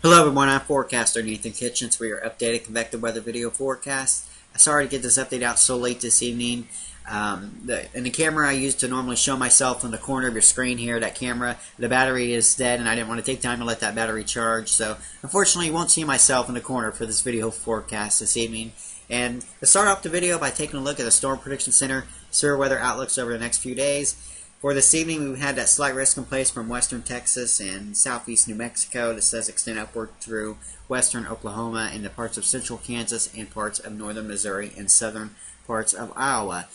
Hello everyone, I'm forecaster Nathan Kitchens for your updated convective weather video forecast. Sorry to get this update out so late this evening. The camera I use to normally show myself in the corner of your screen here, that camera, the battery is dead and I didn't want to take time to let that battery charge. So unfortunately you won't see myself in the corner for this video forecast this evening. And to start off the video by taking a look at the Storm Prediction Center severe weather outlooks over the next few days. For this evening, we had that slight risk in place from western Texas and southeast New Mexico. This does extend upward through western Oklahoma into parts of central Kansas and parts of northern Missouri and southern parts of Iowa.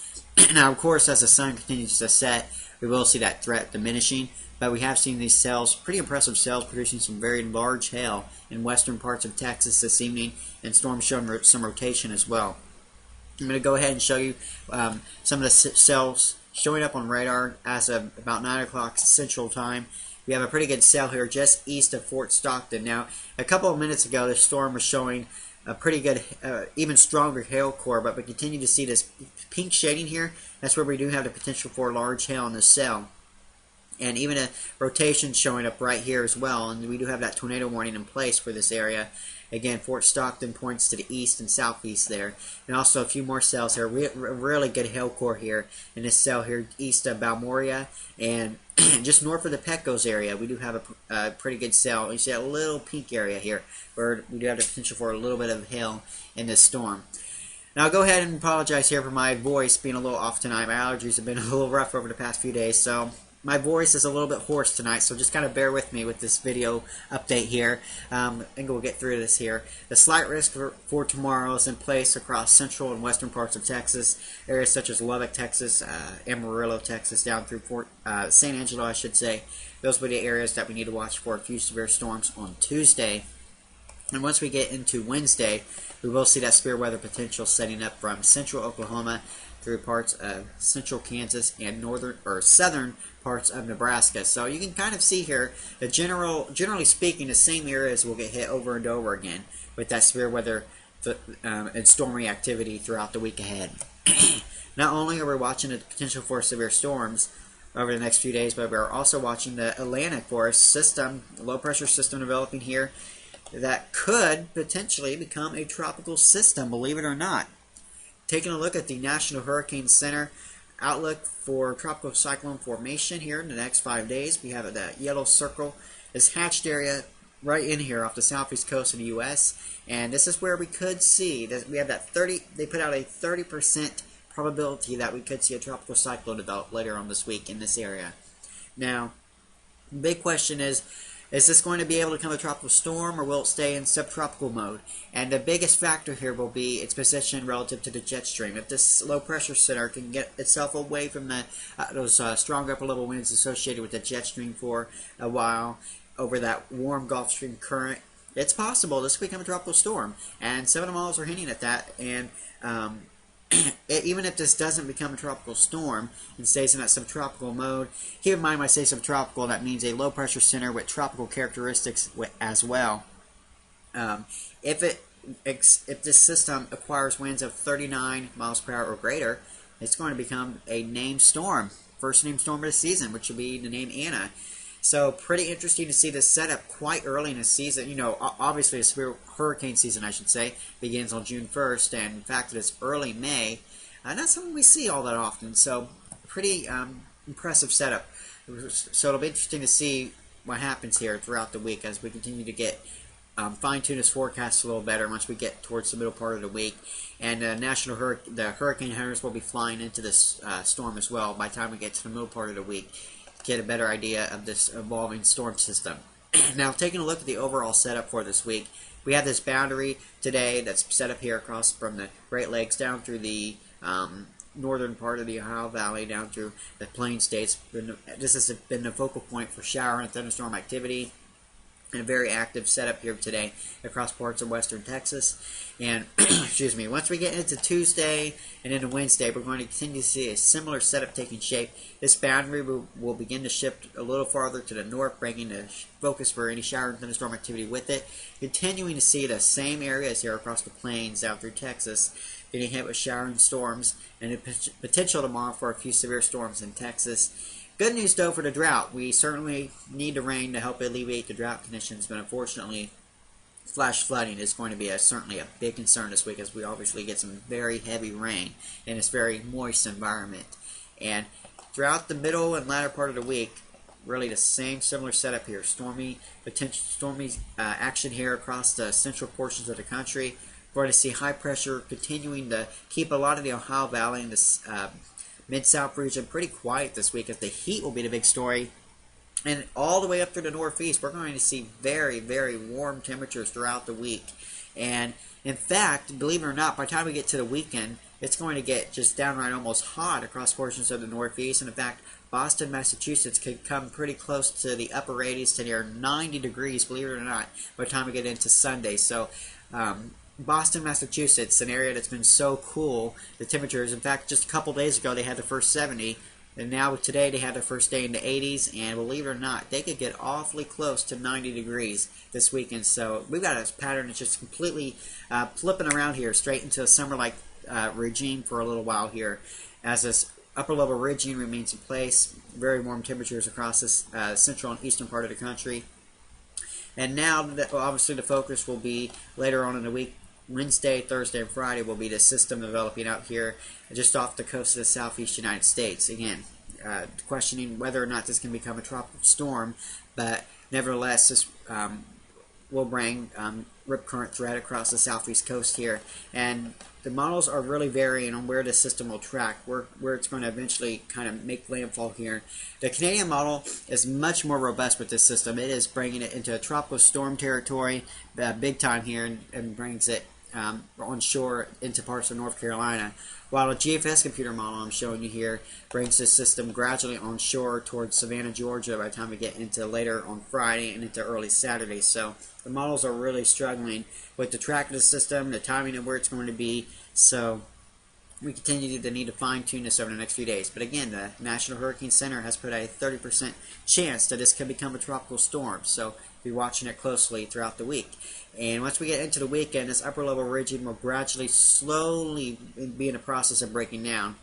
Now, of course, as the sun continues to set, we will see that threat diminishing, but we have seen these cells, pretty impressive cells, producing some very large hail in western parts of Texas this evening, and storms showing some rotation as well. I'm going to go ahead and show you some of the cells showing up on radar as of about 9 o'clock Central Time. We have a pretty good cell here just east of Fort Stockton. Now, a couple of minutes ago, the storm was showing a pretty good, even stronger hail core, but we continue to see this pink shading here. That's where we do have the potential for large hail in this cell. And even a rotation showing up right here as well. And we do have that tornado warning in place for this area. Again, Fort Stockton points to the east and southeast there. And also a few more cells here. Really good hail core here in this cell here east of Balmoria. And just north of the Pecos area, we do have a pretty good cell. You see a little pink area here where we do have the potential for a little bit of hail in this storm. Now, I'll go ahead and apologize here for my voice being a little off tonight. My allergies have been a little rough over the past few days, so my voice is a little bit hoarse tonight, so just kind of bear with me with this video update here. I think we'll get through this here. The slight risk for tomorrow is in place across central and western parts of Texas. Areas such as Lubbock, Texas, Amarillo, Texas, down through San Angelo, I should say. Those will be the areas that we need to watch for a few severe storms on Tuesday. And once we get into Wednesday, we will see that severe weather potential setting up from central Oklahoma through parts of central Kansas and northern or southern parts of Nebraska. So you can kind of see here that generally speaking, the same areas will get hit over and over again with that severe weather and stormy activity throughout the week ahead. Not only are we watching the potential for severe storms over the next few days, but we're also watching the Atlantic force system, the low pressure system developing here that could potentially become a tropical system, believe it or not. Taking a look at the National Hurricane Center outlook for tropical cyclone formation here in the next 5 days, we have that yellow circle, this hatched area right in here off the southeast coast of the U.S. And this is where we could see that we have that they put out a 30% probability that we could see a tropical cyclone develop later on this week in this area. Now, the big question is this going to be able to become a tropical storm, or will it stay in subtropical mode? And the biggest factor here will be its position relative to the jet stream. If this low pressure center can get itself away from those strong upper level winds associated with the jet stream for a while over that warm Gulf Stream current, it's possible this could become a tropical storm. And some of the models are hinting at that. And even if this doesn't become a tropical storm and stays in that subtropical mode, keep in mind when I say subtropical, that means a low pressure center with tropical characteristics as well. If this system acquires winds of 39 miles per hour or greater, it's going to become a named storm, first named storm of the season, which will be the name Anna. So pretty interesting to see this setup quite early in the season. You know, obviously a severe hurricane season, I should say, begins on June 1st, and in fact it's early May. Not something we see all that often, so pretty impressive setup. So it'll be interesting to see what happens here throughout the week as we continue to get fine-tune this forecast a little better once we get towards the middle part of the week. And the hurricane hunters will be flying into this storm as well by the time we get to the middle part of the week. Get a better idea of this evolving storm system. Now, taking a look at the overall setup for this week, we have this boundary today that's set up here across from the Great Lakes down through the northern part of the Ohio Valley, down through the Plain States. This has been the focal point for shower and thunderstorm activity. And a very active setup here today across parts of western Texas. And excuse me, once we get into Tuesday and into Wednesday, we're going to continue to see a similar setup taking shape. This boundary will begin to shift a little farther to the north, bringing the focus for any shower and thunderstorm activity with it. Continuing to see the same areas here across the plains down through Texas getting hit with showering storms, and the potential tomorrow for a few severe storms in Texas. Good news, though, for the drought. We certainly need the rain to help alleviate the drought conditions, but unfortunately, flash flooding is going to be certainly a big concern this week, as we obviously get some very heavy rain in this very moist environment. And throughout the middle and latter part of the week, really the same similar setup here. Stormy action here across the central portions of the country. We're going to see high pressure continuing to keep a lot of the Ohio Valley and the Mid-South region pretty quiet this week, as the heat will be the big story. And all the way up through the Northeast, we're going to see very, very warm temperatures throughout the week. And in fact, believe it or not, by the time we get to the weekend, it's going to get just downright almost hot across portions of the Northeast. And in fact, Boston, Massachusetts could come pretty close to the upper 80s to near 90 degrees, believe it or not, by the time we get into Sunday. So, Boston, Massachusetts, an area that's been so cool, the temperatures, in fact, just a couple days ago they had the first 70, and now today they had their first day in the 80s, and believe it or not, they could get awfully close to 90 degrees this weekend. So we've got a pattern that's just completely flipping around here, straight into a summer-like regime for a little while here, as this upper-level regime remains in place. Very warm temperatures across this central and eastern part of the country. And now, obviously, the focus will be later on in the week. Wednesday, Thursday, and Friday will be the system developing out here just off the coast of the southeast United States. Again, questioning whether or not this can become a tropical storm, but nevertheless, this will bring rip current threat across the southeast coast here. And the models are really varying on where the system will track, where it's going to eventually kind of make landfall here. The Canadian model is much more robust with this system. It is bringing it into a tropical storm territory big time here, and brings it onshore into parts of North Carolina, while a GFS computer model I'm showing you here brings this system gradually onshore towards Savannah, Georgia by the time we get into later on Friday and into early Saturday. So the models are really struggling with the track of the system, the timing of where it's going to be. So we continue to need to fine-tune this over the next few days. But again, the National Hurricane Center has put a 30% chance that this could become a tropical storm. So be watching it closely throughout the week. And once we get into the weekend, this upper-level region will gradually, slowly be in the process of breaking down.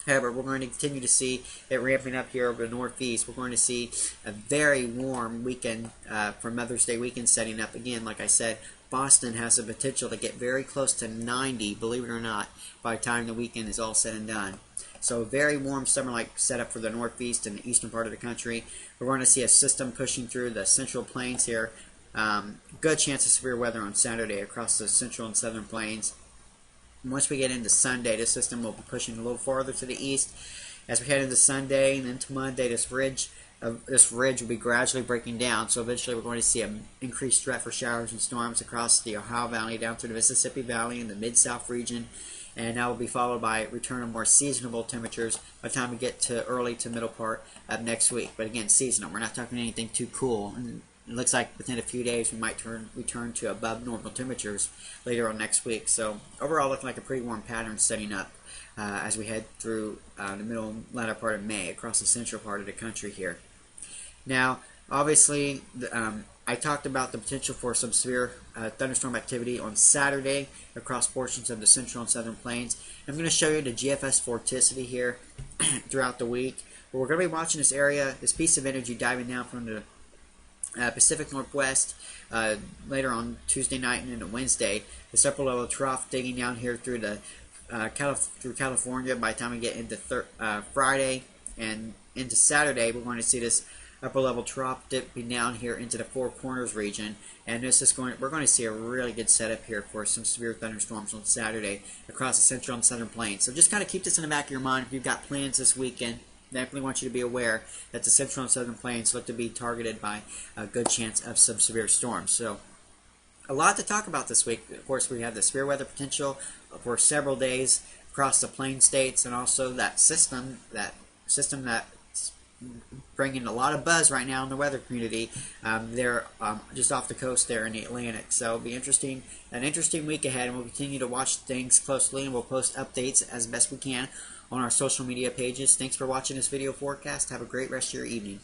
However, we're going to continue to see it ramping up here over the Northeast. We're going to see a very warm weekend for Mother's Day weekend setting up. Again, like I said, Boston has the potential to get very close to 90, believe it or not, by the time the weekend is all said and done. So a very warm summer-like setup for the Northeast and the eastern part of the country. We're going to see a system pushing through the central plains here. Good chance of severe weather on Saturday across the central and southern plains. And once we get into Sunday, this system will be pushing a little farther to the east. As we head into Sunday and into Monday, this ridge will be gradually breaking down. So eventually we're going to see an increased threat for showers and storms across the Ohio Valley, down through the Mississippi Valley and the Mid-South region. And that will be followed by a return of more seasonable temperatures by the time we get to early to middle part of next week. But again, seasonal. We're not talking anything too cool. And it looks like within a few days we might return to above normal temperatures later on next week. So overall, looking like a pretty warm pattern setting up as we head through the middle and latter part of May across the central part of the country here. Now, obviously, I talked about the potential for some severe thunderstorm activity on Saturday across portions of the central and southern plains. I'm going to show you the GFS vorticity here throughout the week. But we're going to be watching this area, this piece of energy diving down from the Pacific Northwest later on Tuesday night and into Wednesday. This upper level trough digging down here through the through California. By the time we get into Friday and into Saturday, we're going to see this upper level trough dipping down here into the Four Corners region, and we're going to see a really good setup here for some severe thunderstorms on Saturday across the central and southern plains. So just kind of keep this in the back of your mind if you've got plans this weekend. Definitely want you to be aware that the central and southern plains look to be targeted by a good chance of some severe storms. So a lot to talk about this week. Of course, we have the severe weather potential for several days across the plain states, and also that system that's bringing a lot of buzz right now in the weather community. They're just off the coast there in the Atlantic. So it'll be an interesting week ahead, and we'll continue to watch things closely, and we'll post updates as best we can on our social media pages. Thanks for watching this video forecast. Have a great rest of your evening.